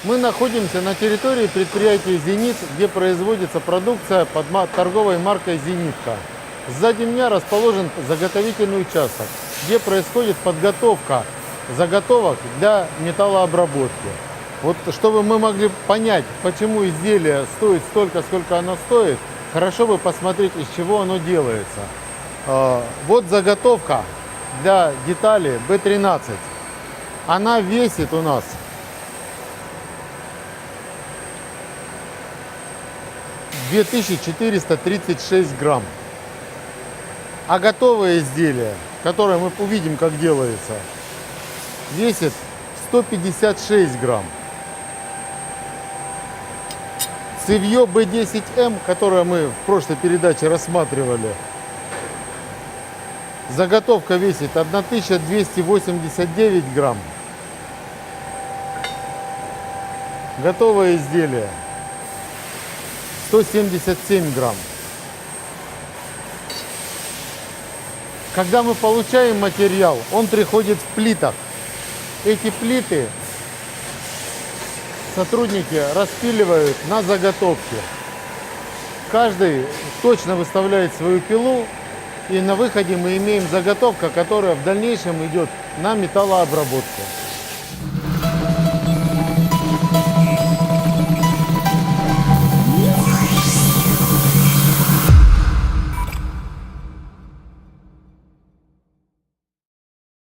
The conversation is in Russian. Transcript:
Мы находимся на территории предприятия «Зенит», где производится продукция под торговой маркой «Зенитка». Сзади меня расположен заготовительный участок, где происходит подготовка заготовок для металлообработки. Вот чтобы мы могли понять, почему изделие стоит столько, сколько оно стоит, хорошо бы посмотреть, из чего оно делается. Вот заготовка для детали B13. Она весит у нас 2436 грамм. А готовое изделие, которое мы увидим, как делается, весит 156 грамм. Цевье B10M, которое мы в прошлой передаче рассматривали, заготовка весит 1289 грамм. Готовое изделие 177 грамм. Когда мы получаем материал, он приходит в плитах. Эти плиты сотрудники распиливают на заготовке. Каждый точно выставляет свою пилу, и на выходе мы имеем заготовка, которая в дальнейшем идет на металлообработку.